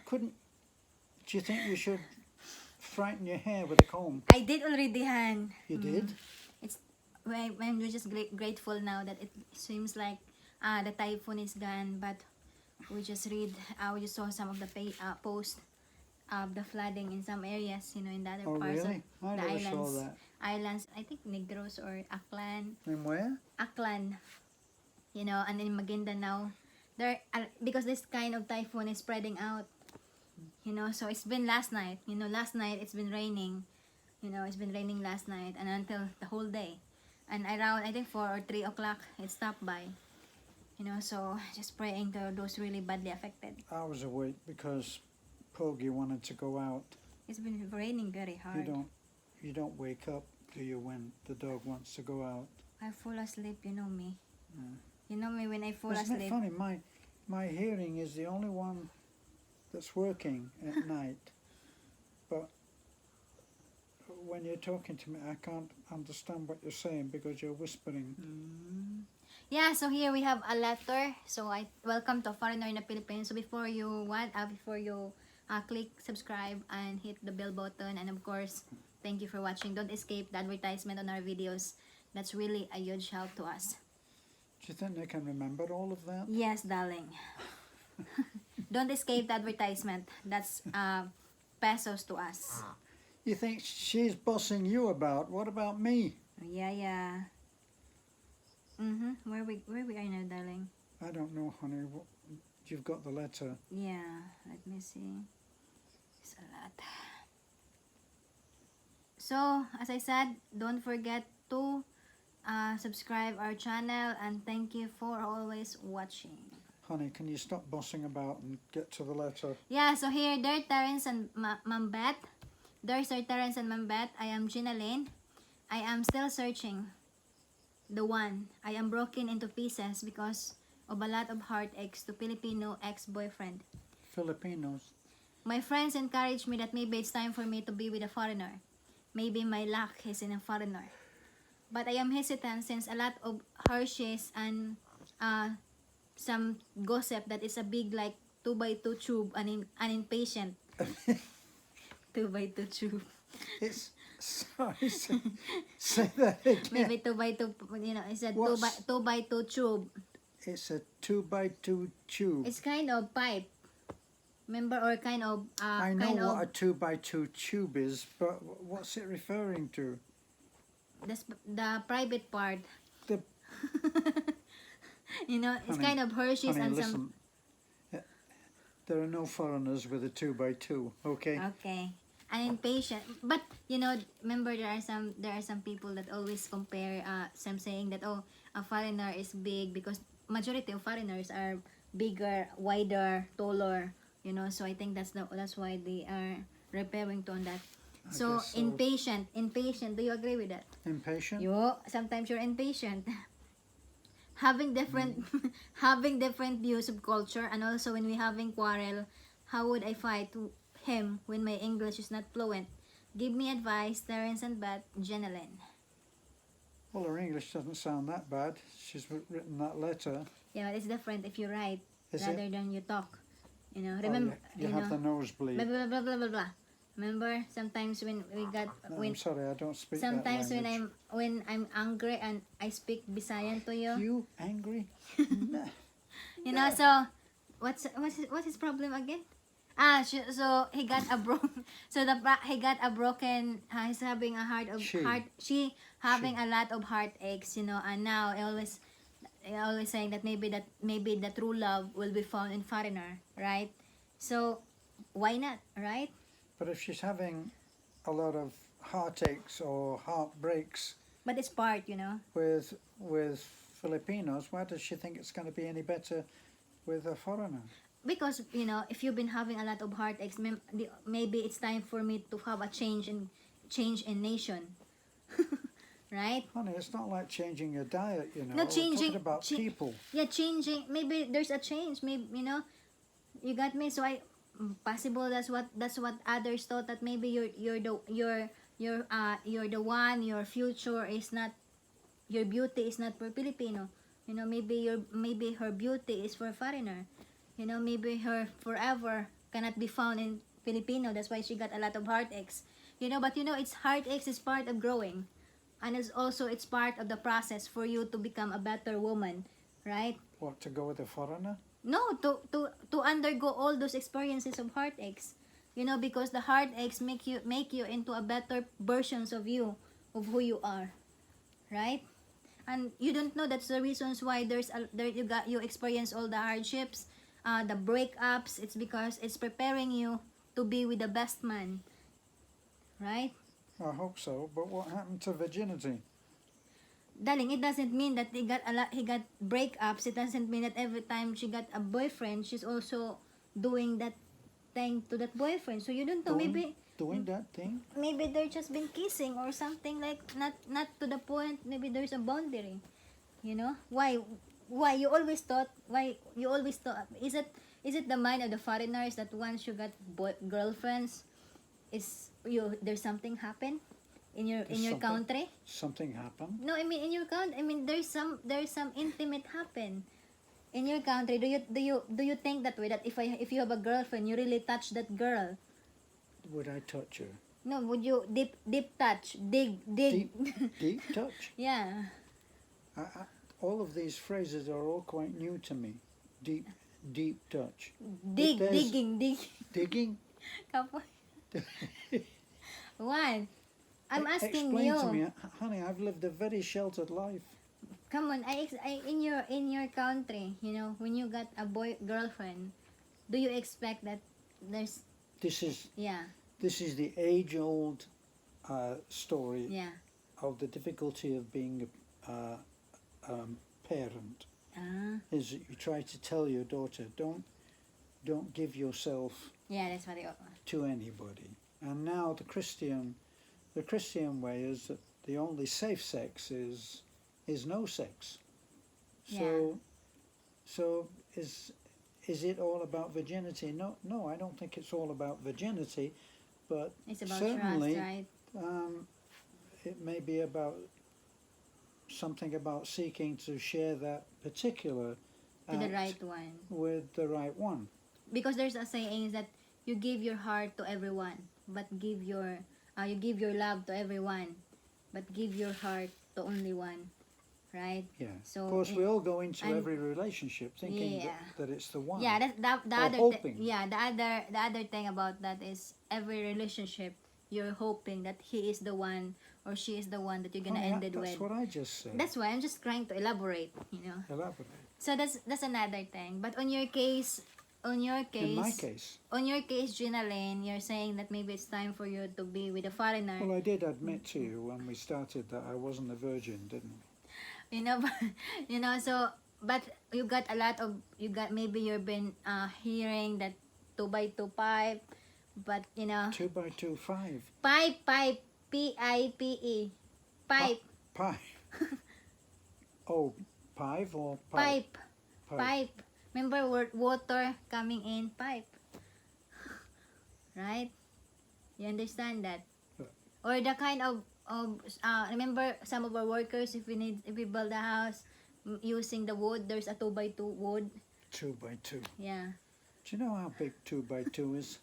couldn't. Do you think you should frighten your hair with a comb? I did already, Han. You did? It's I'm just grateful now that it seems like the typhoon is gone, but we just saw some of the posts of the flooding in some areas, you know, in the other Oh, parts really? of I the never islands. saw that. Islands, I think Negros or Aklan. And where? Aklan, you know, and in Maguindanao. There, because this kind of typhoon is spreading out, you know, so it's been last night, you know, last night it's been raining, you know, it's been raining last night and until the whole day. And around, I think 4 or 3 o'clock, it stopped by, you know, so just praying to those really badly affected. I was awake because Pogie wanted to go out. It's been raining very hard. You don't wake up, do you, when the dog wants to go out? I fall asleep, you know me. Yeah. You know me when I fall Isn't asleep. it funny? My hearing is the only one that's working at night. But when you're talking to me, I can't understand what you're saying because you're whispering. Yeah, so here we have a letter. So welcome to Foreigner in the Philippines. So before you click subscribe and hit the bell button, and of course, thank you for watching. Don't escape the advertisement on our videos. That's really a huge help to us. Do you think they can remember all of that? Yes, darling. Don't escape the advertisement. That's pesos to us. You think she's bossing you about? What about me? Yeah. Where we are now, darling? I don't know, honey. You've got the letter. Yeah, let me see. It's a lot. So, as I said, don't forget to subscribe our channel, and thank you for always watching. Honey, can you stop bossing about and get to the letter? Yeah, so here, there Terence and Ma'am Beth. There's our Terence and Ma'am Beth. I am Gina Lane. I am still searching the one. I am broken into pieces because of a lot of heartaches to Filipino ex-boyfriend. Filipinos. My friends encourage me that maybe it's time for me to be with a foreigner. Maybe my luck is in a foreigner. But I am hesitant since a lot of Hershey's and some gossip that is a big like 2x2 tube, an impatient. 2x2 tube. It's sorry. Say that again. Maybe 2x2, you know, it's a 2x2 tube. It's a 2x2 tube. It's kind of pipe. Remember, or kind of I know what a 2x2 tube is, but what's it referring to? The private part. The You know, it's honey, kind of Hershey's honey, and listen. There are no foreigners with a 2x2, okay? Okay. An impatient, but you know, remember there are some people that always compare some saying that a foreigner is big because majority of foreigners are bigger, wider, taller, you know, so I think that's why they are referring to on that. So impatient, do you agree with that? Impatient? Sometimes you're impatient. Having different having different views of culture, and also when we having quarrel, how would I fight him when my English is not fluent? Give me advice, Terence and Beth, Jenelyn. Well, her English doesn't sound that bad. She's written that letter. Yeah, but it's different if you write rather than you talk. You know, Oh, remember you have the nosebleed. blah blah blah blah blah blah. Remember, sometimes when we got I'm sorry, I don't speak sometimes that language. when I'm angry and I speak Bisayan to you. You angry? Nah. You know, so what's his problem again? So he got a he got a broken. He's having a She having a lot of heartaches, you know, and now I always saying that maybe the true love will be found in foreigner, right? So why not, right? But if she's having a lot of heartaches or heartbreaks But it's part, you know. with Filipinos, why does she think it's going to be any better with a foreigner? Because, you know, if you've been having a lot of heartaches, maybe it's time for me to have a change in nation. Right? Honey, it's not like changing your diet, you know. No, changing. We're talking about people. Yeah, changing. Maybe there's a change. Maybe, you know, you got me. So possible that's what others thought, that maybe you're the one. Your future is not. Your beauty is not for Filipino. You know, maybe her beauty is for foreigner. You know, maybe her forever cannot be found in Filipino. That's why she got a lot of heartaches. But it's heartaches is part of growing, and it's part of the process for you to become a better woman, right? What, to go with a foreigner? No, to undergo all those experiences of heartaches. Because the heartaches make you into a better versions of you, of who you are, right? And you don't know that's the reasons why you experience all the hardships, the breakups. It's because it's preparing you to be with the best man, right? I hope so, but what happened to virginity? Darling, it doesn't mean that he got breakups. It doesn't mean that every time she got a boyfriend, she's also doing that thing to that boyfriend. So you don't know, Doing that thing? maybe they're just been kissing or something, like not to the point. Maybe there's a boundary. Why you always thought, is it the mind of the foreigners that once you got girlfriends, there's something happen in your country? Something happened? No, I mean in your country. I mean there's some intimate happen in your country. Do you think that way, that if you have a girlfriend, you really touch that girl? Would I touch her? No, would you deep touch, dig? Deep touch? Yeah. All of these phrases are all quite new to me. Deep touch. Digging. Digging? Kapoy. What? I'm asking Explain you. to me, honey. I've lived a very sheltered life. Come on, in your country, when you got a girlfriend, do you expect that there's This is yeah the age-old story yeah of the difficulty of being a parent. Is that you try to tell your daughter, don't give yourself yeah, that's what to anybody. And now the Christian way is that the only safe sex is no sex. So is it all about virginity? No, I don't think it's all about virginity, but it's about certainly trust, right? it may be about something about seeking to share that particular To the act right one, with the right one. because there's a saying that you give your heart to everyone, but you give your love to everyone, but give your heart to only one, right? Yeah. So of course, we all go into and- every relationship thinking Yeah. that it's the one. Yeah, the Or other hoping. the other thing about that is every relationship you're hoping that he is the one or she is the one that you're gonna end it That's with. what I just said. That's why I'm just trying to elaborate, Elaborate. So that's another thing. But on your case, In my case. on your case, Gina Lane, you're saying that maybe it's time for you to be with a foreigner. Well, I did admit to you when we started that I wasn't a virgin, didn't I? So but you got maybe you've been hearing that 2x2 pipe, but 2x2 5. pipe pipe pipe Pipe. Oh, pipe or pipe? pipe. Remember water coming in pipe, right? You understand that? Or the kind of remember some of our workers, if we build a house using the wood, there's a 2x2 wood. 2x2. Yeah. Do you know how big 2x2 is?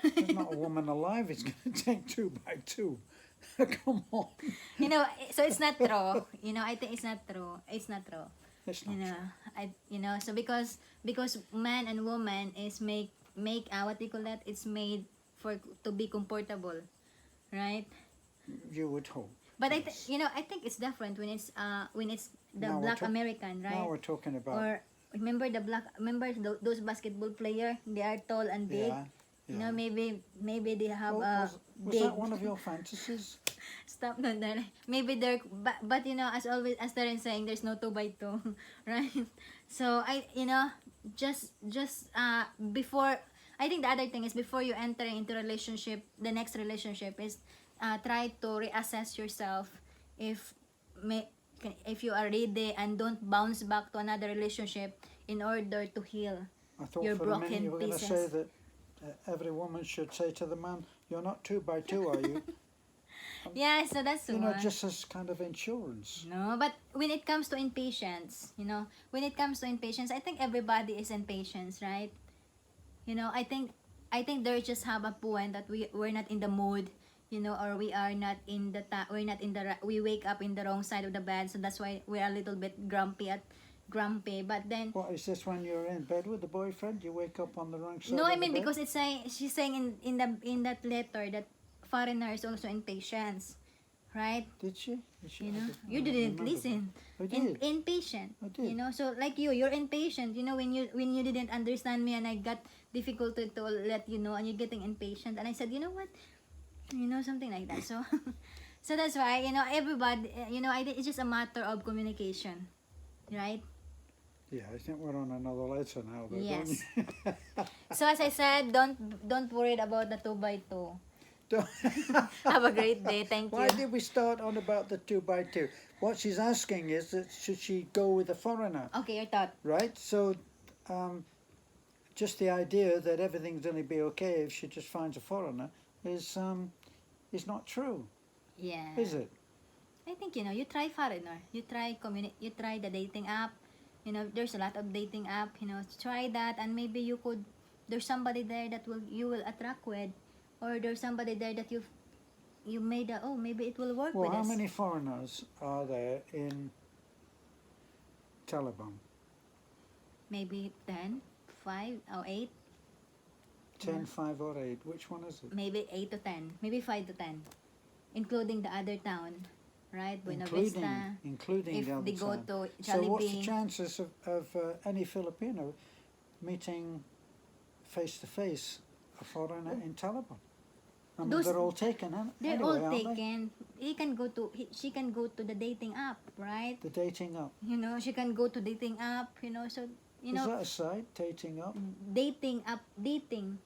There's not a woman alive is going to take 2x2. Come on. So it's not true. I think it's not true. It's not true. It's not true. So because man and woman is make what do you call that? It's made to be comfortable, right? You would hope. But yes. I think it's different when it's the Now black American, right? Now we're talking about... Or remember those basketball player, they are tall and big. Yeah. Maybe they have was big. that one of your fantasies? Stop na there. Maybe they're but as always, as Darren saying, there's no 2x2, right? So just before, I think the other thing is before you enter into relationship, the next relationship is try to reassess yourself if you are ready, and don't bounce back to another relationship in order to heal I thought your for a minute broken you were going to pieces. say that every woman should say to the man, "You're not 2x2, are you?" Yeah, so that's one. Just as kind of insurance. No, but when it comes to impatience, I think everybody is impatient, right? I think I think they just have a point that we're not in the mood, you know, or we are not in the we're not in the we wake up in the wrong side of the bed, so that's why we're a little bit grumpy. But then What is this when you're in bed with the boyfriend? You wake up on the wrong side no, of I the mean bed? because it's saying she's saying in that letter that foreigner is also impatient, right? Did she? You know, I you don't didn't remember listen. that. I did. Impatient. I did. You know, so like you're impatient. You know, when you didn't understand me and I got difficulty to let you know, and you're getting impatient. And I said, you know what, you know, something like that. So, so that's why, you know, everybody, you know, it's just a matter of communication, right? Yeah, I think we're on another letter now, though, Yes. don't you? So as I said, don't worry about the 2x2. Don't- Have a great day. Thank Why you. did we start on about the 2x2? What she's asking is that should she go with a foreigner, Okay, your thought. right? So, just the idea that everything's going to be okay if she just finds a foreigner is not true, Yeah. is it? I think, you know, you try foreigner. You try you try the dating app. You know, there's a lot of dating app, you know, try that and maybe you could there's somebody there that you will attract with, or there's somebody there that you made a, oh, maybe it will work Well, with how us. many foreigners are there in Taliban? Maybe 10, 5 or 8, 10, Yeah. 5 or 8? Which one is it? maybe 8 to 10, maybe 5 to 10, including the other town, right? Buena Including, Vista. including If the other they go town. to So what's the Jollibee, chances of any Filipino meeting face to face a foreigner in Taliban? I mean, Those- they're all taken they're anyway, all aren't they? taken. She can go to the dating app, right? The dating up. You know, she can go to dating app, you know, so, you Is know, that a site? Dating up? dating app, dating.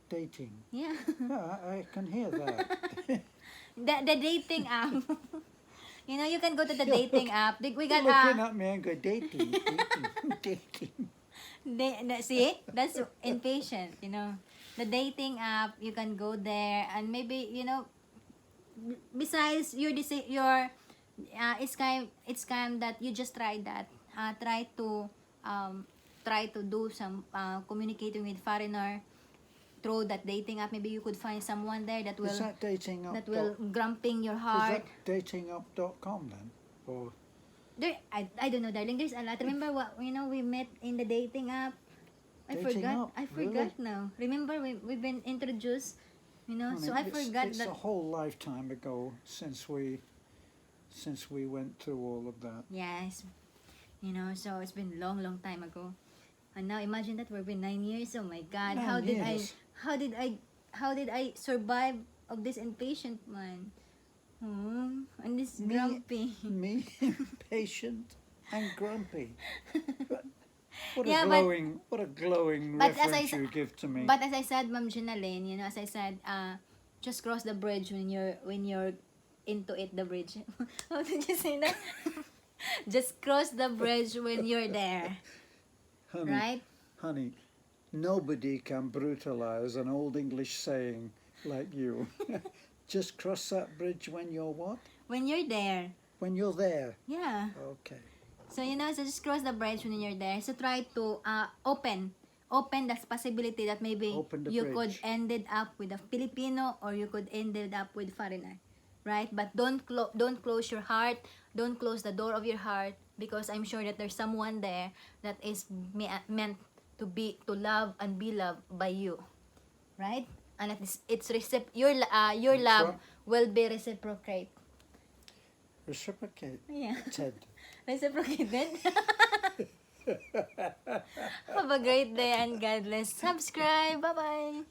Dating. Yeah. Yeah, I can hear that. the dating app. You know, you can go to the You're dating app. We You're got, looking at me and go, dating, dating. see, that's impatient, you know. The dating app, you can go there and maybe, you know, besides it's kind that you just try that. Try to do some communicating with foreigner through that dating app. Maybe you could find someone there that Is will that dating up? grumping your Is heart. that datingup.com then? Or There, I don't know, darling. There's a lot. Remember what, you know, we met in the dating app. Dating app, I really? forgot now. Remember we've been introduced, you know. So I it's forgot a that. whole lifetime ago since we went through all of that. Yes, you know. So it's been long time ago, and now imagine that we've been 9 years. Oh my God! 9 How did years. how did I survive of this impatient man? And this Me- grumpy. Me, impatient and grumpy. What Yeah, a but- glowing but as I reference you give to me. But as I said, Ma'am Jenaline, you know, as I said, just cross the bridge when you're into it. The bridge. How did you say that? Just cross the bridge when you're there, honey, right? honey, nobody can brutalize an old English saying like you. Just cross that bridge when you're what? When you're there, When you're there. yeah. Okay. So you know, so just cross the bridge when you're there. So try to open the possibility that maybe Open the you could bridge. ended up with a Filipino or you could ended up with foreigner, right? But don't close your heart, don't close the door of your heart, because I'm sure that there's someone there that is meant to love and be loved by you, right? And your love what? will be reciprocate. Reciprocate. Yeah. Ted. Reciprocated. Have a great day and God bless. Subscribe. Bye-bye.